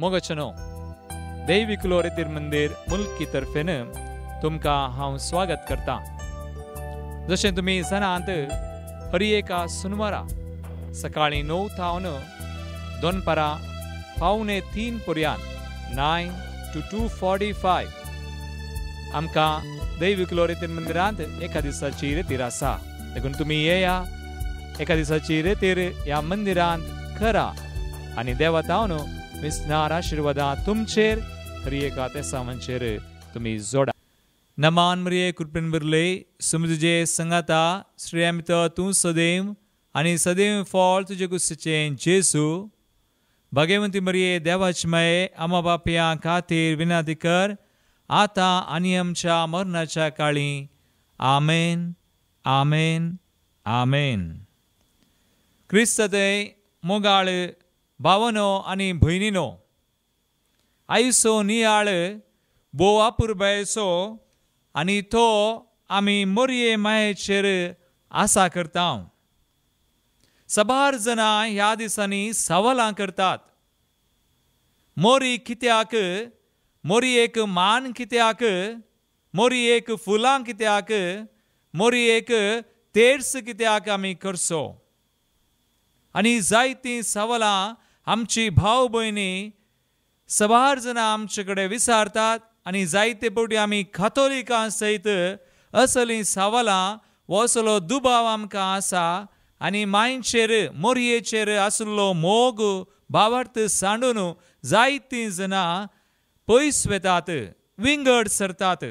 मोगचनो दैविक लोरेतीर मंदिर मुल्की तर्फेन तुमकां हांव स्वागत करता। जशें तुमी जाणात, हर एका सुनवारा सकाळीं 9 तावन दनपारां 2:45 पर्यंत 9 to 2:45 आमकां दैविक लोरेतीर मंदिरांत एका दिसाची रेतीर आसा। देखून तुमी येया, एका दिसाची रेतीर ह्या मंदिरांत करा आनी देवातावन विस्नार आशिर्वादां तुमचेर हर एका तेसावांचेर तुमी जोडा। नमान मरिये कृपेन भरले समुद्रजे संगाता श्री अमित तूं सदैव आनी सदैव फळ तुजे कुशीचें जेसू। भगवंती मरिये देवाची माये आमा बापया खातीर विनंती कर, आतां आनी आमच्या मरणाच्या काळी। आमेन, आमेन, आमेन। क्रिस्तते मोगाळ भावनो आनी भयणीनो, आयसो नियाळ बोवा पुरबायसो आनी तो आमी मोरये मायेचेर आसा करता। सबार जाणां ह्या दिसांनी सवालां करतात, मोरी कित्याक, मोरयेक मान कित्याक, मोरयेक फुलां कित्याक, मोरयेक तेर्स कित्याक आमी करसो। आनी जायतीं सवालां आमची भाव भयणी सबार जाणां आमचे कडेन विचारतात आनी जायते फावटी आमी कातोलिकां सयत असलीं सवालां वो असलो दुबाव आमकां आसा आनी मांयचेर मोरयेचेर आसलो मोग भावार्थ सांडून जायतीं जाणां पयस वेतात, विंगड सरतात।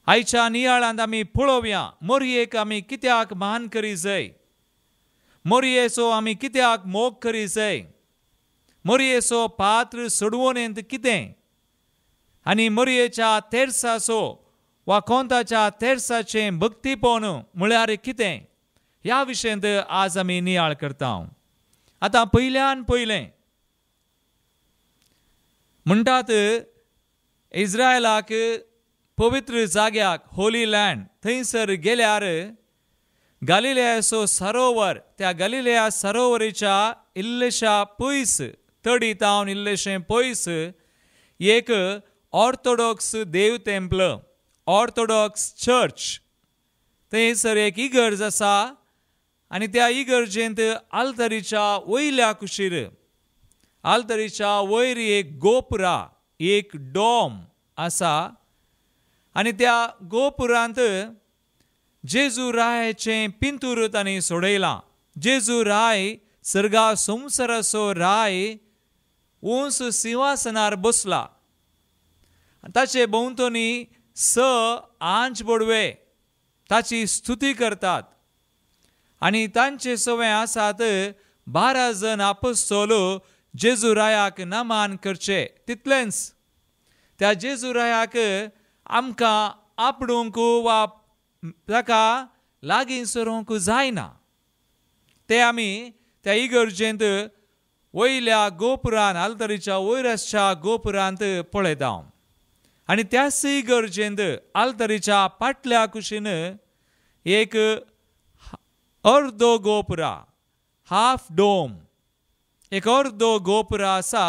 आयच्या नियाळांत आमी पळोवया मोरयेक आमी कित्याक मान करी जाय, मोरयेचो आमी कित्याक मोग करी जाय, मोरयेचो पात्र सोडवोन कितें आनी मोरयेच्या तेर्साचो वा कोंताच्या तेर्साचें भक्तीपण म्हळ्यार कितें, ह्या विशयांत आज आमी नियाळ करता। आतां पयल्यान पयलें म्हणटात इस्रायलाक पवित्र जाग्याक होली लँड थंयसर गेल्यार गलिलेयाचो सरोवर, त्या गलिलेया सरोवरीच्या इल्लेशा पयस तडीतावन इल्लेशें पयस एक ऑर्थोडॉक्स देव टेंपल, ऑर्थोडॉक्स चर्च, थंयसर एक इगर्ज आसा आनी त्या इगर्जेंत आल्तरीच्या वयल्या कुशीर, आल्तरीच्या वयर एक गोपुरा, एक डॉम आसा आनी त्या गोपुरांत जेजू रायाचें पिंतूर तांणी सोडयलां। जेजू राय सर्गा संवसाराचो राय उंच सिंहासनार बसला, ताचे भोंवतणी 6 आंच बडवे ताची स्तुती करतात आनी तांचे सवय आसात 12 जण आपोस्तोल जेजू रायाक नमान करचे। तितलेंच त्या जेजू रायाक आमकां आपणूंक वा ताका लागीं सरूंक जायना, ते आमी त्या इगर्जेंत वयल्या गोपुरांत, आल्तरीच्या वयरच्या गोपुरांत पळयता आनी त्याच इगर्जेंत आल्तरीच्या फाटल्या कुशीन एक अर्दो गोपुरा, हाफ डोम, एक अर्दो गोपुरा आसा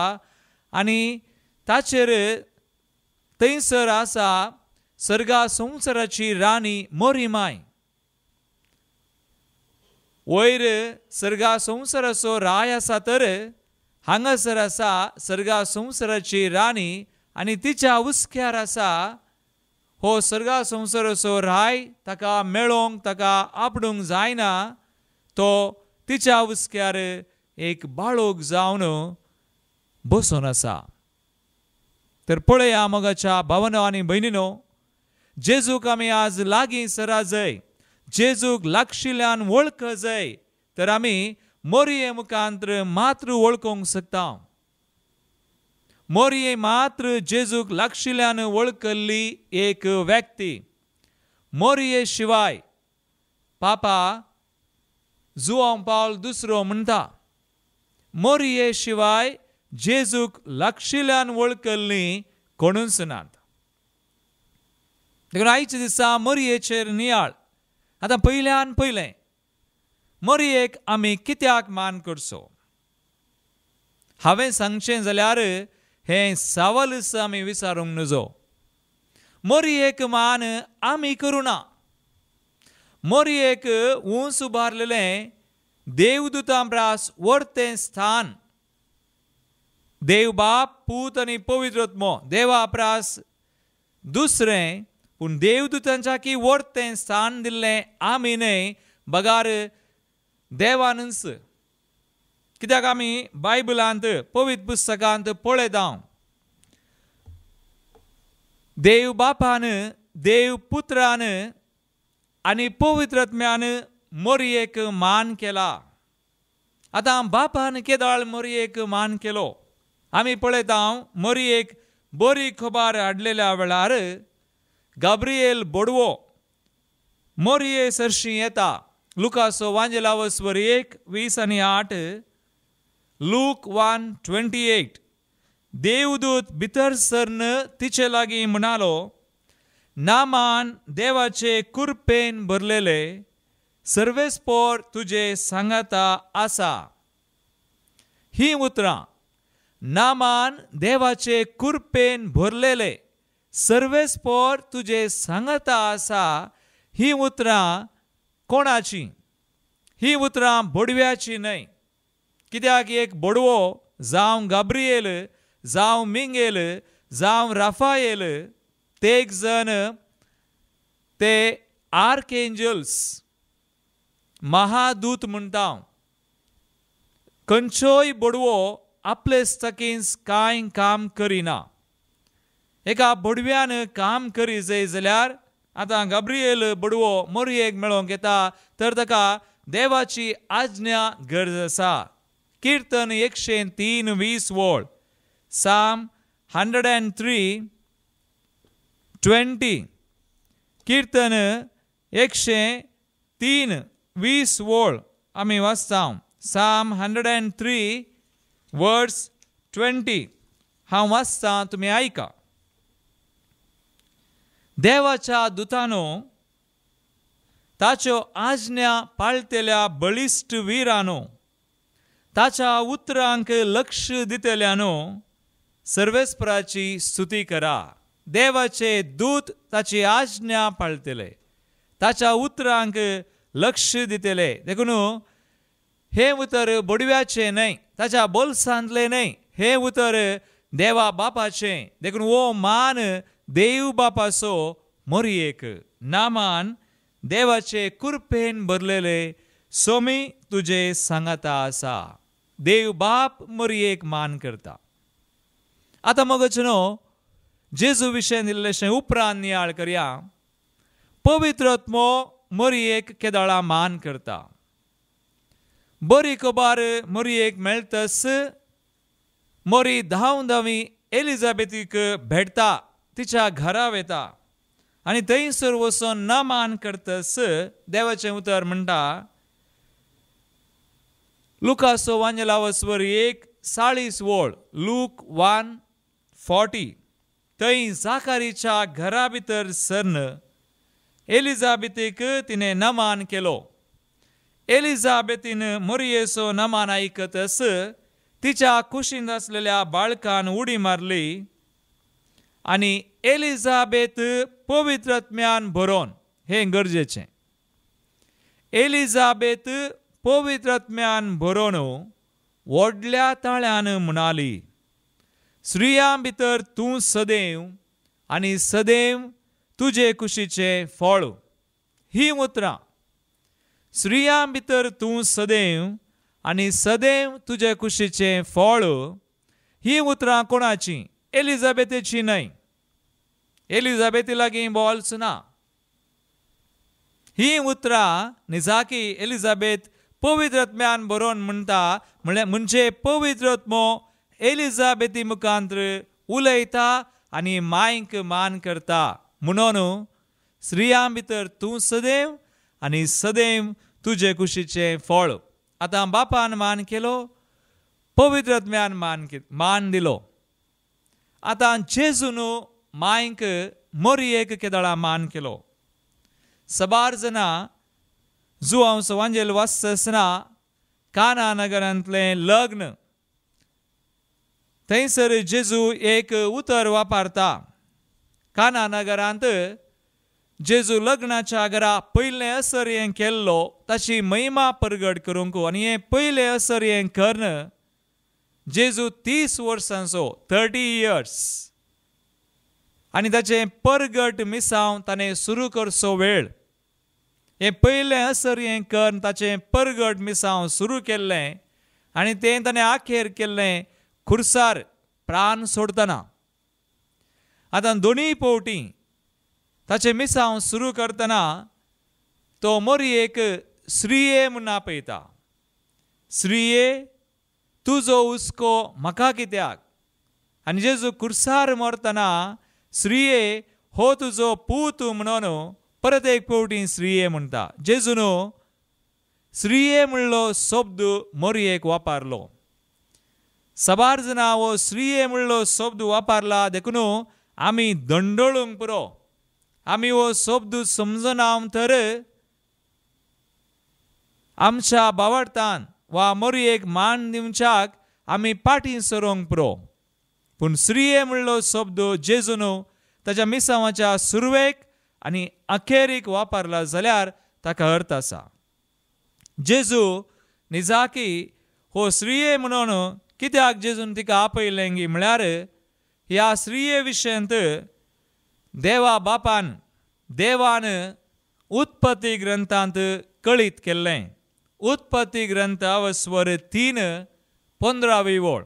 आनी ताचेर थंयसर आसा सर्गा संवसाराची राणी मोरी माय। वयर सर्गा संवसाराचो राय आसा तर हांगासर आसा सर्गा संवसाराची राणी आनी तिच्या उस्क्यार आसा हो सर्गा संवसाराचो राय। ताका मेळोंक, ताका आपणूंक जायना, तो तिच्या उस्क्यार एक बाळोक जावन बसून आसा। तर पळया मोगाच्या भावनो आनी भयणीनो, जेजूक आमी आज लागीं सरा जाय, जेजूक लागशिल्ल्यान वळख जाय, तर आमी मोरये मुखांतर मात्र वळखूंक शकता। मोरये मात्र जेजूक लागशिल्ल्यान वळखली एक व्यक्ती। मोरये शिवाय पापा जुआंव पावल दुसरो म्हणटा, मोरये शिवाय जेजूक लागशिल्ल्यान वळखली कोणूच नात। देखून आयच्या दिसा मोरयेचेर नियाळ। आतां पयल्यान पयलें मोरयेक आमी कित्याक मान करचो? हांवें सांगचें जाल्यार हें सावलस आमी विचारूंक नजो. मोरयेक मान आमी करूं ना. मोरयेक उंच उबारलेलें देवदूतां प्रास व्हरतें स्थान, देव बाप, पूत आनी पवित्र आत्मो देवा प्रास दुसरें, पूण देवदूतांच्या की व्हरतें स्थान दिल्लें आमी न्हय, बगार देवानच. कित्याक आमी बायबलांत पवित्र पुस्तकांत पळयता, देव बापान, देव पुत्रान आनी पवित्र आत्म्यान मोरयेक मान केला. आतां बापान केदाळ मोरयेक मान केलो. आमी पळयता मोरयेक बरी खबर हाडलेल्या वेळार गाब्रिएल बोडवो मोरये सरशी येता. लुकाचो वांजेलावस्वर 1:20-8, लूक 1:28. देवदूत भितर सरन तिचे लागीं म्हणालो, नामान देवाचे कुरपेन भरलेले, सर्वेस्पोर तुजे सांगाता आसा. ही उतरां, नामान देवाचे कुरपेन भरलेले, सर्वेस्पोर तुजे सांगाता आसा, ही उतरां कोणाची? ही उतरां बोडव्याची न्हय. कित्याक एक बोडवो जावं गाब्रिएल, जावं मिंगेल, जावं राफाएल, ते एक जण ते आर्कएंजल्स, महादूत म्हणटा. खंयचोय बोडवो आपले स्थकींच कांय काम करिना. एका बोडव्यान काम करी जाय जाल्यार, आतां गाब्रिएल बोडवो मोरयेक मेळोंक येता तर ताका देवाची आज्ञा गरज आसा. कीर्तन 103:20, साम 103:20, कीर्तन 103:20 आमी वाचता. साम 103:20 हांव वाचता, तुमी आयका. देवाच्या दुतानो, ताच्यो आज्ञा पाळतेल्या बळिश्ट वीरानो, ताच्या उतरांक लक्ष दितल्यानो, सर्वेस्पराची स्तुती करा. देवाचे दूत ताची आज्ञा पाळतले, ताच्या उतरांक लक्ष दितले. देखून हे उतर बोडव्याचे न्हय, ताच्या बोलसांतले न्हय, हे उतर देवा बापाचें. देखून वो मान देव बापाचो मोरयेक. नामान देवाचे कुरपेन भरलेले, सोमी तुजे सांगाता आसा. देव बाप मोरयेक मान करता. आतां मगच जेजू विशय दिल्लेशें उपरांत नियाळ करया. पवित्र आत्मो मोरयेक केदाळा मान करता. बरी खबर मोरयेक मेळटस मोरी धांवी एलिझाबेथीक भेटता, तिच्या घरा वता आनी थंयसर वचून न मान करतस देवाचें उतर म्हणटा. लुकाचो वांजेलावस्वर 1:40, लूक 1:40. थंय जाकारीच्या घरा भितर सरन एलिझाबेथीक तिणें नमान केलो. एलिझाबेथीन मोरयेचो नमान आयकतस तिच्या कुशींत आसलेल्या बाळकान उडी मारली आनी एलिझाबेथ पवित्र आत्म्यान भरोन, हे गरजेचें, एलिझाबेथ पवित्र आत्म्यान भरोन व्हडल्या ताळ्यान म्हणाली, स्त्रियां भितर तूं सदैव आनी सदैव तुजे कुशीचे फळ. ही उतरां, स्त्रियां भितर तूं सदैव आनी सदैव तुजे कुशीचे फळ, ही उतरां कोणाची? एलिझाबेथीची न्हय. एलिझाबेथी लागीं बॉल्स ना. ही उतरां निजाकी एलिझाबेथ पवित्र आत्म्यान बरोवन म्हणटा, म्हणजे पवित्र आत्मो एलिझाबेथी मुखांतर उलयता आनी मांयक मान करता. म्हणून स्त्रियां भितर तूं सदैव आनी सदैव तुजे कुशीचे फळ. आतां बापान मान केलो, पवित्र आत्म्यान मान दिलो. आतां जेजून मांयक मोरयेक केदाळा मान केलो. सबार जाणां जुवांचो वांजेल वाचता आसतना काना नगरांतलें लग्न थंयसर जेजू एक उतर वापरता. काना नगरांत जेजू लग्नाच्या घरा पयलें असर हें केल्लो ताची महिमा परगट करूंक आनी हें पयलें असर हें करन जेजू 30 वर्सांचो 30 years आनी ताचें परगट मिसांव ताणें सुरू करचो वेळ. हें पयलें असर हें करन ताचें परगट मिसांव सुरू केल्लें आनी तें ताणें आखेर केल्लें खुर्सार प्राण सोडतना. आतां दोनी फावटी ताचें मिसांव सुरू करतना तो मोरयेक स्त्रिये म्हूण आपयता. स्त्रिये तुजो हुस्को म्हाका कित्याक. आनी जेजू खुर्सार मरतना स्त्रिये हो तुजो पूत म्हणून परत एक फावटी स्त्रिये म्हणटा. जेजून स्त्रिये म्हणलो शब्द मोरयेक वापरलो. सबार जाणां हो स्त्रिये म्हणलो शब्द वापरला देखून आमी दंडळूंक पुरो. आमी हो शब्द समजना तर आमच्या बावडतान वा मोरयेक मान दिवच्याक आमी फाटीं सरोंक पुरो. पूण स्त्रिये म्हणलो शब्द जेजून ताच्या मिसांवाच्या सुरवेक आनी अखेरीक वापरला जाल्यार ताका अर्थ आसा. जेजू निजाकी हो स्त्रिये म्हणून कित्याक जेजून तिका आपयलें गी म्हळ्यार ह्या स्त्रिये विशयांत देवान उत्पत्ती ग्रंथांत कळीत केल्लें. उत्पत्ती ग्रंथ अवस्वर 3:15 वळ.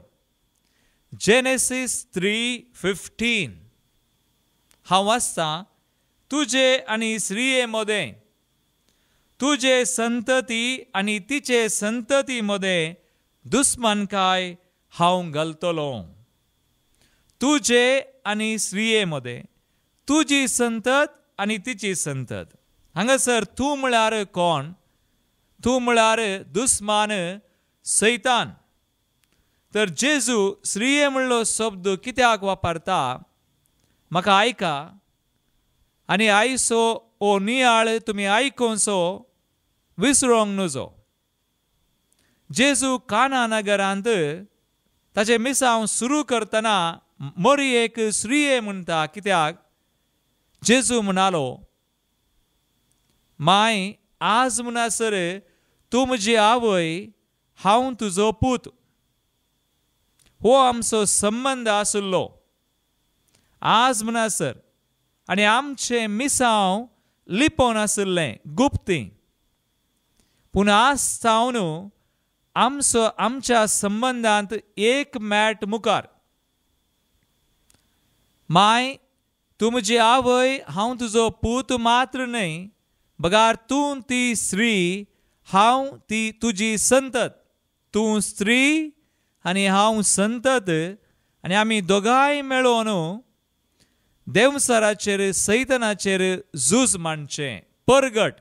Genesis 3:15 हांव वाचता. तुजे आनी स्त्रिये मदें तुजे संतती आनी तिचे संतती मदें दुस्मानकाय हांव घालतलो. तुजे आनी स्त्रिये मदें तुजी संतत आनी तिची संतत. हांगासर तूं म्हळ्यार कोण. तूं म्हळ्यार दुस्मान सैतान. तर जेजू स्त्रिये म्हणलो शब्द कित्याक वापरता म्हाका आयका आनी आयसो ओ नियाळ तुमी आयकोसो विसरोंक नजो. जेजू काना नगरांत ताचें मिसांव सुरू करतना मोरयेक स्त्रिये म्हणटा कित्याक जेजू म्हणालो माय आज म्हणसर तूं म्हजी आवय हांव तुजो पूत. हो आमचो संबंद आसलो आज म्हणसर आनी आमचें मिसांव लिपोवन आसलें गुप्ती. पूण आज सावन आमच्या संबंदांत एक मॅट मुखार. माय तूं म्हजी आवय हांव तुजो पूत मात्र न्हय बगार तूं ती स्त्री हांव ती तुजी संतत. तूं स्त्री आनी हांव संतत आनी आमी दोगांय मेळोन देवसराचेर सैतानाचेर झूज मांडचें परगट.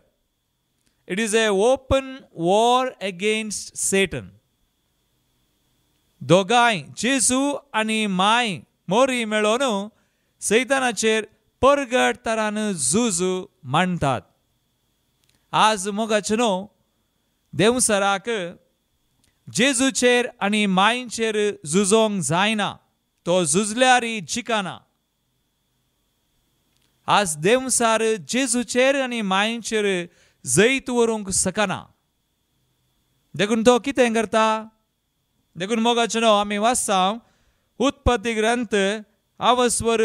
It is a open war against Satan. दोगांय जेजू आनी माय मोरी मेळोन सैतानाचेर परगट तरान झूज मांडटात. आज मोगाचें न्हू देवसराक जेजूचेर आनी मायचेर झुजोंक जायना. तो झुजल्यारय जिखना. आज देवसार जेजूचेर आनी मायचेर जैत व्हरूंक शकना. देखून तो कितें करता. देखून मोगाचें न्हू आमी वाचता उत्पत्ती ग्रंथ अवस्वर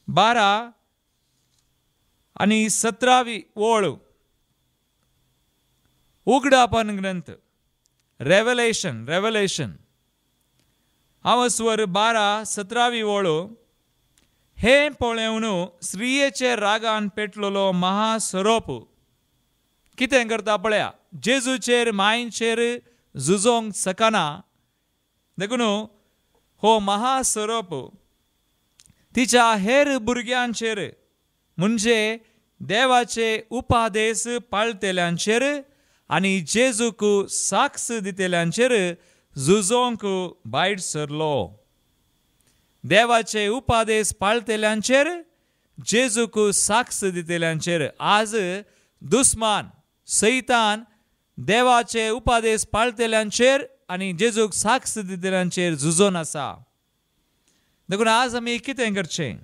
12 आनी 17 वळ. उगडापन ग्रंथ रेवलेशन अवस्वर 12:17 वळ. हे पळोवन स्त्रियेचे रागान पेटलेलो महासरोप कितें करता पळया. जेजूचेर मायचेर झुजोंक शकना. देखून हो महासरोप तिच्या हेर भुरग्यांचेर म्हणजे देवाचे उपादेश पाळतेल्यांचेर आनी जेजूक साक्ष दितेल्यांचेर झुजोंक भायर सरलो. देवाचे उपादेश पाळतेल्यांचेर जेजूक साक्ष दितेल्यांचेर. आज दुस्मान सैतान देवाचे उपादेश पाळतेल्यांचेर आनी जेजूक साक्ष दितल्यांचेर झुजोन आसा. देखून आज आमी कितें करचें?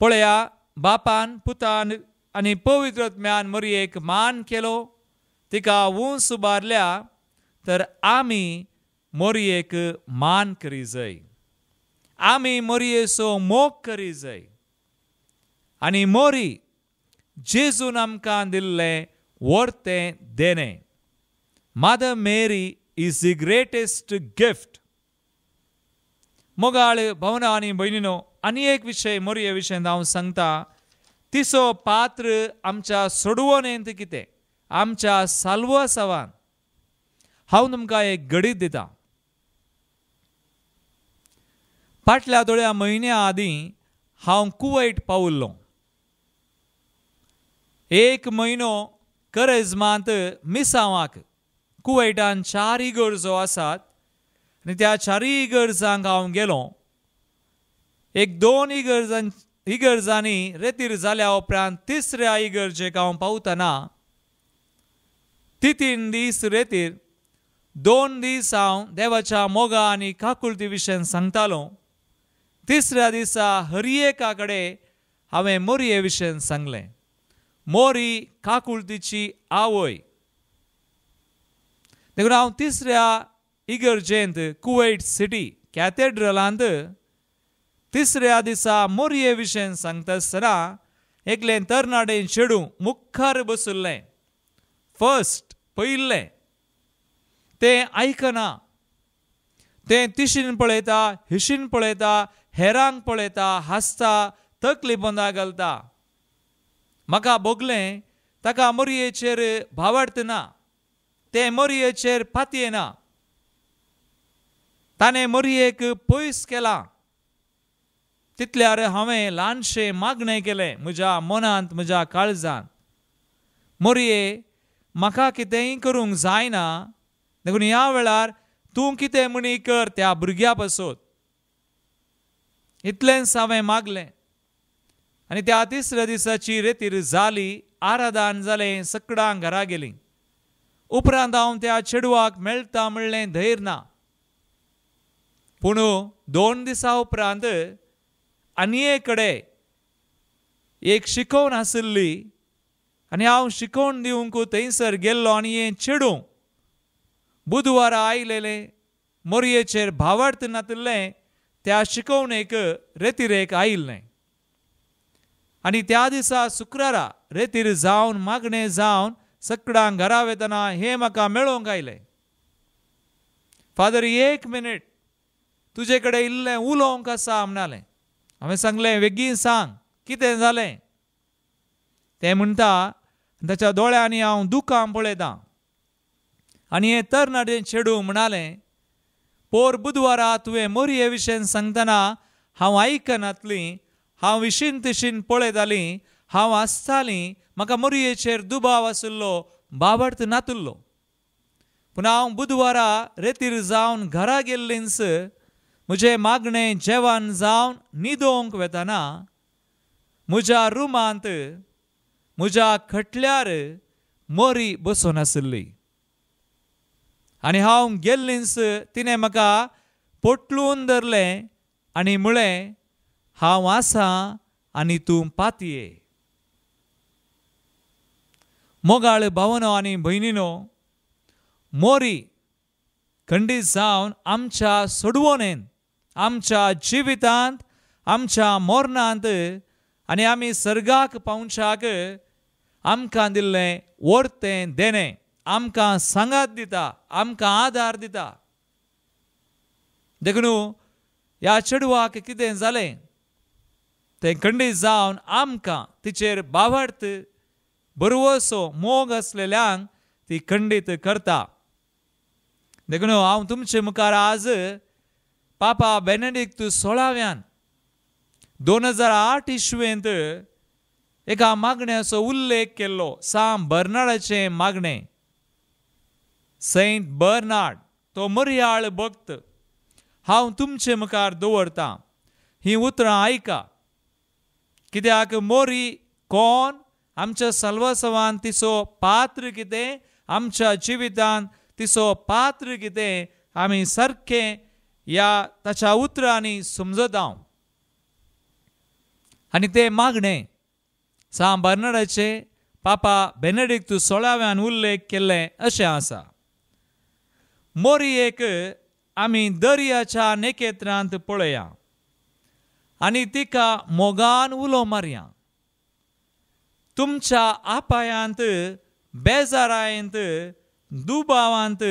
पळया, बापान पुतान आनी पवित्र आत्म्यान मोरयेक मान केलो, तिका वूंस उबारल्या, तर आमी मोरयेक मान करी जाय. आमी मोरयेचो मोग करी जाय. आनी मोरी जेजून आमकां दिल्लें वर्तें देणें. Mother Mary is the greatest gift. मोगाळ भावना आनी भयणीनो, आनी एक विशय मोरये विशयी हांव सांगता. तिचो पात्र आमच्या सोडवणेंत कितें, आमच्या साल्वासावान. हांव तुमकां एक घडीत दिता. फाटल्या थोड्या म्हयन्या आदीं हांव कुवैत पावुल्लो. 1 म्हयनो करेजमांत मिसावाक. कुवैटान 4 इगर्जो आसात आनी त्या 4 इगर्जांक हांव गेलो. 1-2 इगर्जांनी रेतीर जाल्या उपरांत 3ऱ्या इगर्जेक हांव पावतना 3 दीस रेतीर 2 दीस हांव देवाच्या मोगा आनी काकुळटी विशयी सांगतालो. 3ऱ्या दिसा हरएका कडेन हांवें मोरये विशयी सांगलें. मोरी काकुळटीची आवय. देखून हांव 3ऱ्या इगर्जेंत कुवैत सिटी कॅथेड्रलांत 3ऱ्या दिसा मोरये विशयी सांगता आसतना एकलें तरणाटें चेडूं मुखार बशिल्लें. पयलें तें आयकना. तें तिशीन पळयता, हिशीन पळयता, हेरांक पळयता, हांसता, तकली पोंदा घालता. म्हाका भोगलें ताका मोरयेचेर भावार्थ ना. तें मोरयेचेर पातयेना. ताणें मोरयेक पयस केलां. तितल्यार हांवें ल्हानशें मागणें केलें म्हज्या मनांत, म्हज्या काळजांत. मोरये, म्हाका कितेंय करूंक जायना. देखून ह्या वेळार तूं कितें म्हणी कर त्या भुरग्या पासत. इतलेंच हांवें मागलें. आनी त्या 3ऱ्या दिसाची रेतीर जाली. आराधन जालें. सकडां घरा गेलीं. उपरांत हांव त्या चेडवाक मेळटा म्हणलें धैर्य ना. पूण 2 दिसां उपरांत आनी एक कडेन एक शिकोवन आशिल्ली आनी हांव शिकोवन दिवंक थंयसर गेल्लो आनी हें चेडूं बुधवारा आयलेलें. मोरयेचेर भावार्थ नातिल्लें त्या शिकोवणेक रेतीरेक आयिल्लें. आनी त्या दिसा शुक्रारा रेतीर जावन मागणें जावन सकडां घरा वेतना हें म्हाका मेळोवंक आयलें. फादर, 1 मिनीट तुजे कडेन इल्लें उलोवंक आसा म्हणलें. हांवें सांगलें, बेगीन सांग, कितें जालें? तें म्हणटा, ताच्या दोळ्यांनी हांव दुकां पळयतां. आनी हें तरणाटें चेडूं म्हणलें, पोर बुधवारा तुवें मोरये विशयी सांगतना हांव आयकनातलीं, हांव इशीन तिशीन पळयतालीं, हांव हांसतालीं, म्हाका मोरयेचेर दुबाव आशिल्लो, भावार्थ नातिल्लो. पूण हांव बुधवारा रेतीर जावन घरा गेल्लींच म्हजें मागणें जेवण जावन न्हिदोवंक वेतना म्हज्या रुमांत म्हज्या खटल्यार मोरी बसून आशिल्ली. आनी हांव गेल्लींच तिणें म्हाका पोटलून धरलें आनी म्हळें, हांव आसां आनी तूं पातये. मोगाळ भावनो आनी भयणीनो, मोरी खंडीत जावन आमच्या सोडवणेंत, आमच्या जिवितांत, आमच्या मोरणांत आनी आमी सर्गाक पावच्याक आमकां दिल्लें वर्तें देणें आमकां सांगात दिता, आमकां आदार दिता. देखून ह्या चेडवाक कितें जालें तें खंडीत जावन आमकां तिचेर भावार्थ बरवसो मोग आसलेल्यांक ती खंडीत करता. देखून हांव तुमचे मुखार आज पापा बेनेडिक्ट 16व्यान 2008 इस्वेंत एका मागण्याचो उल्लेख केल्लो. सांत बर्नार्डाचें मागणें. सेंट बर्नार्ड तो मर्याळ भक्त हांव तुमचे मुखार दवरतां. ही उतरां आयका. कित्याक मोरी कोण, आमच्या साल्वासावान तिचो पात्र कितें, आमच्या जिवितांत तिचो पात्र कितें आमी सारकें ह्या ताच्या उतरांनी समजता. आनी ते मागणें सा बर्नार्डाचे पापा बेनेडिक्ट 16व्यान उल्लेख केल्ले अशें आसा. मोरयेक आमी दर्याच्या नेकेत्रांत पळया आनी तिका मोगान उलो मारया. तुमच्या आपायांत बेजारायंत दुबावांत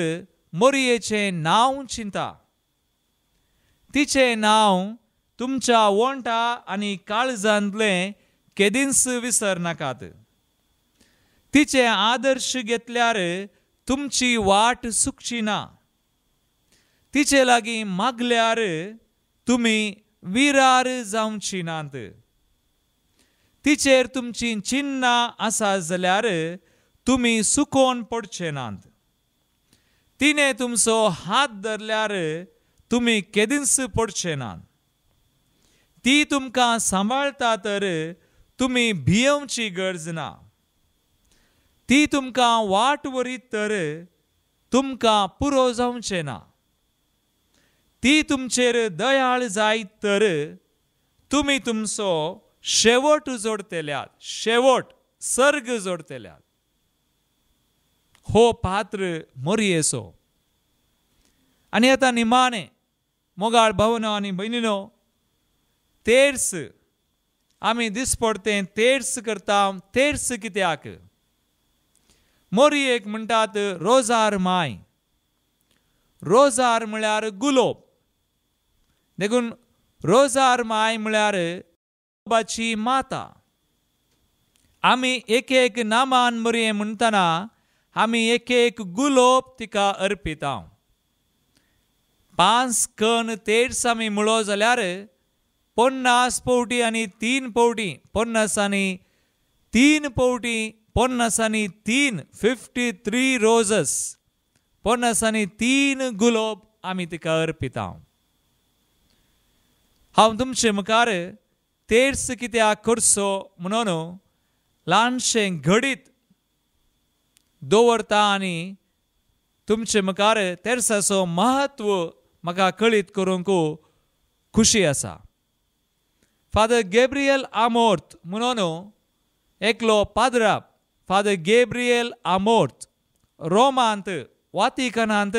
मोरयेचें नांव चिंता. तिचें नांव तुमच्या वोंटा आनी काळजांतलें केदींच विसर नाकात. तिचे आदर्श घेतल्यार तुमची वाट सुकची ना. तिचे लागीं मागल्यार तुमी विरार जावची नात. तिचेर तुमची चिन्नां आसा जाल्यार तुमी सुकोवन पडचे नात. तिने तुमचो हात धरल्यार तुमी केदींच पडचे नात. ती तुमकां सांबाळता तर तुमी भियेवची गरज ना. ती तुमकां वाट वरीत तर तुमकां पुरो जावचें ना. ती तुमचेर दयाळ जायत तर तुमी तुमचो शेवट जोडतेल्यात, शेवट सर्ग जोडतेल्यात. हो पात्र मोरयेचो. आनी आतां निमाणें मोगाळ भावनो आनी भयणीनो, तेर्स आमी दिसपडतें तेर्स करता. तेर्स कित्याक? मोरयेक म्हणटात रोजार माय. रोजार म्हळ्यार गुलोब. देखून रोजार माय म्हळ्यार गुलोबाची माता. आमी एक एक नामान मोरये म्हणटना आमी एक एक गुलोब तिका अर्पिता. 5 कण तेर्स आमी म्हळो जाल्यार 50 पवटी आनी 3 पवटी 50 आनी 3 पवटी 50 आनी 3 53 रोजस 50 आनी 3 गुलोब आमी तिका अर्पिता. हांव तुमचे मुखार तेर्स कित्याक करचो म्हणून ल्हानशें घडीत दवरता आनी तुमचे मुखार तेर्साचो महत्व म्हाका कळीत करूंक खुशी आसा. फादर गॅब्रियल आमोर्त म्हणून एकलो पाद्राप फादर गॅब्रियल आमोर्त रोमांत वातिकनांत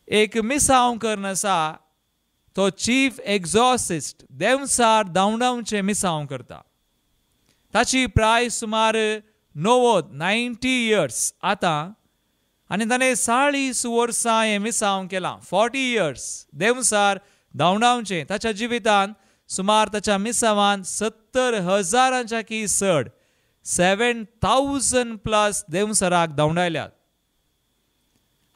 एक मिसांव कर्ण आसा. तो चीफ एक्झॉर्सिस्ट देंवसार धांवडावचें मिसांव करता. ताची प्राय सुमार 90 इयर्स आतां आनी ताणें 40 वर्सां हें मिसांव केलां. 40 इयर्स देंवसार धांवडावचें. ताच्या जिवितांत सुमार ताच्या मिसावान 70,000च्या की चड 7,000+ देंवसराक धांवडायल्यात.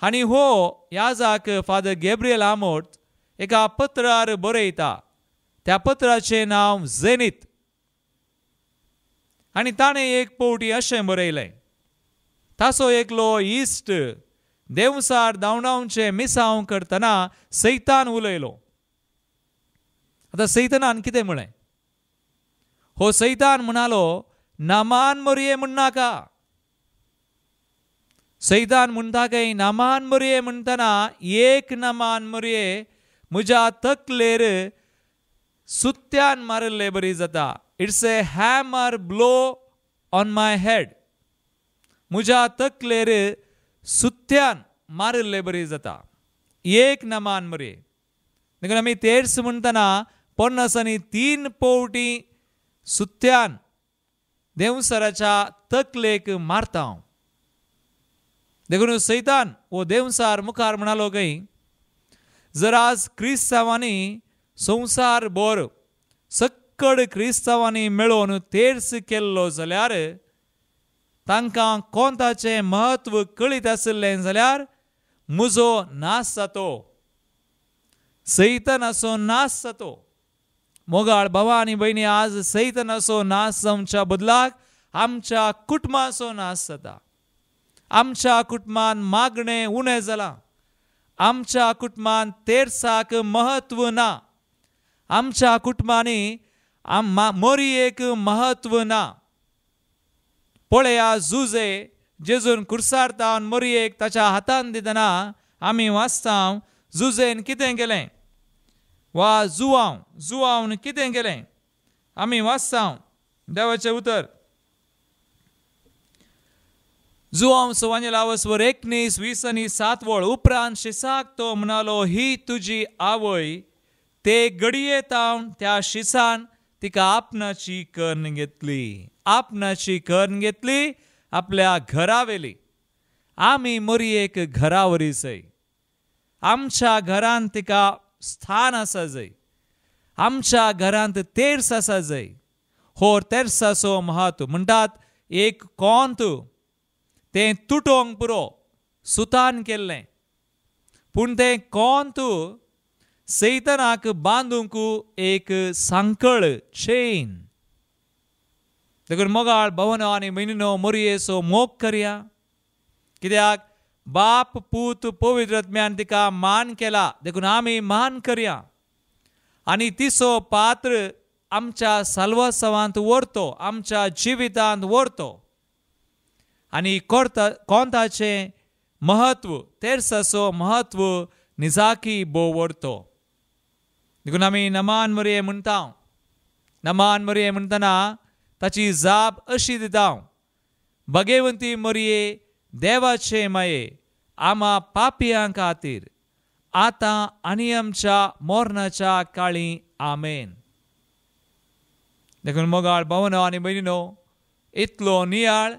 आनी हो याजाक फादर गॅब्रियल आमोर्त एका पत्रार बरयता. त्या पत्राचें नांव झेनीत. आनी ताणें एक पवटी अशें बरयलें. ताचो एकलो इश्ट देंवसार धांवडावचें मिसांव करतना सैतान उलयलो. आतां सैतानान कितें म्हळें? हो सैतान म्हणालो नामान मोरये म्हणनाका. सैतान म्हणटा काय नामान मोरये म्हणटना एक नामान मोरये म्हज्या तकलेर सुत्यान मारले बरी जाता. It's a hammer blow on my head. म्हज्या तकलेर सुत्यान मारले बरी जाता. एक नामान मोरये. देखून आमी तेर्स म्हणटना 50 आनी 3 पवटी सुत्यान देंवसराच्या तकलेक मारता. देखून सैतान वो देंवसार मुखार म्हणालो काय जर आज क्रिस्तांवांनी संवसार भर सक्कड क्रिस्तांवांनी मेळोन तेर्स केल्लो जाल्यार तांकां कोंताचें महत्व कळीत आसलें जाल्यार म्हजो नाश जातो. सैतानाचो नाश जातो. मोगाळ भावा आनी भयणी, आज सैतानाचो नाश जावच्या बदलाक आमच्या कुटुंबाचो नाश जाता. आमच्या कुटुंबांत मागणें उणें जालां. आमच्या कुटुंबांत तेर्साक महत्व ना. आमच्या कुटुंबांनी मोरयेक महत्व ना. पळया जुजे जेजून कुर्सार तावन मोरयेक ताच्या हातान दितना आमी वाचता जुजेन कितें केलें वा जुवावन कितें केलें आमी वाचता देवाचें उतर जुवांव सवांजलावस वर 19:20 उपरांत शिसाक तो म्हणालो ही तुजी आवय ते गडये तावन त्या शिसान तिका आपणाची कर्ण घेतली आपल्या घरावेली आमी मोरयेक घरावरीसय आमच्या घरांत तिका स्थान आसा जय आमच्या घरांत तेर्स आसा जय होर तेर्साचो महत्व म्हणटात एक कोंत तें तुटोंक पुरो सुतान केल्लें पूण तें कोंत सैतानाक बांदूंक एक सांकळ चेन देखून मोगाळ भवनो आनी भयणीनो मोरयेचो मोग करया कित्याक बाप पूत पवित्र आत्म्यान तिका मान केला देखून आमी मान करया आनी तिचो पात्र आमच्या साल्वासावांत व्हरतो आमच्या जिवितांत व्हरतो आनी कोंताचें महत्व तेर्साचो महत्व निजाकी बो व्हरतो देखून आमी नमान मोरये म्हणटा नमान मोरये म्हणटना ताची जाप अशी दिता भगेवंती मोरये देवाचे माये आमा पापियां खातीर आतां आनी आमच्या मोरणाच्या काळी आमेन देखून मोगाळ भावनो आनी भयणीनो इतलो नियाळ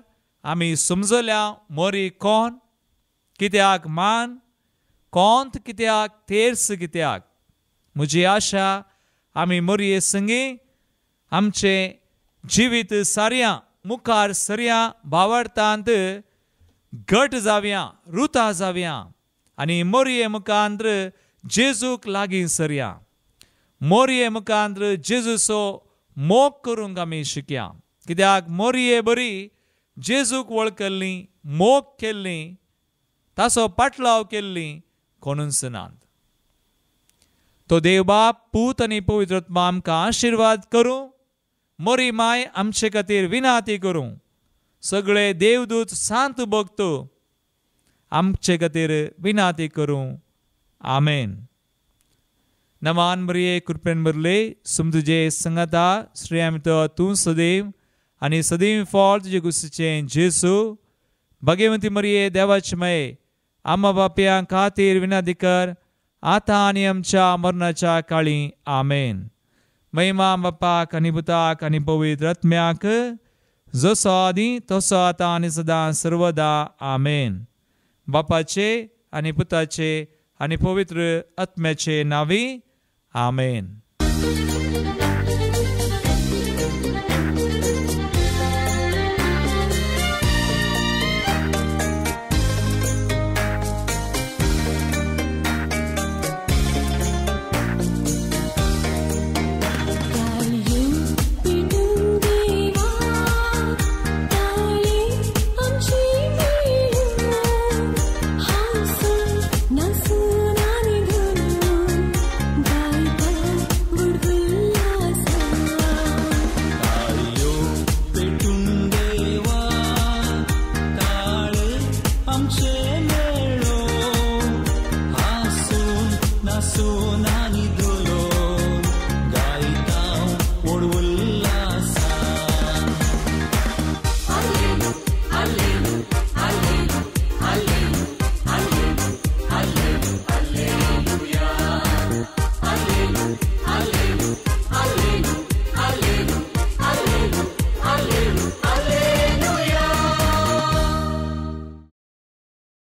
आमी समजल्या मोरी कोण कित्याक मान कोंत कित्याक तेर्स कित्याक म्हजी आशा आमी मोरये संगी आमचे जिवीत सारया मुखार सरया भावार्थांत घट जावया रुता जावया आनी मोरये मुखांत्र जेजूक लागीं सरया मोरये मुखांत्र जेजूचो मोग करूंक आमी शिकया कित्याक मोरये बरी जेजूक वळखली मोग केल्ली ताचो पाटलाव केल्ली कोणून सनांत तो देव बाप पूत आनी पवित्र आत्मा आमकां आशिर्वाद करूं मोरी माय आमचे खातीर विनाती करूं सगळे देवदूत सांत भक्त आमचे खातीर विनाती करूं आमेन नमान मरिये कृपेन भरले समतुजे संगता श्रेयामितो तूं सदैव आनी सदैव फळ तुजे गुस्सेचें जेसू भगवंती मरिये देवाचे माये आम्हा बापयां खातीर विनाती कर आतां आनी आमच्या मरणाच्या काळी आमेन महिमा बापाक आनी पुताक आनी पवित्र आत्म्याक जसो आदी तसो आतां आनी सदां सर्वदा आमेन बापाचे आनी पुताचे आनी पवित्र आत्म्याचे नांवी आमेन.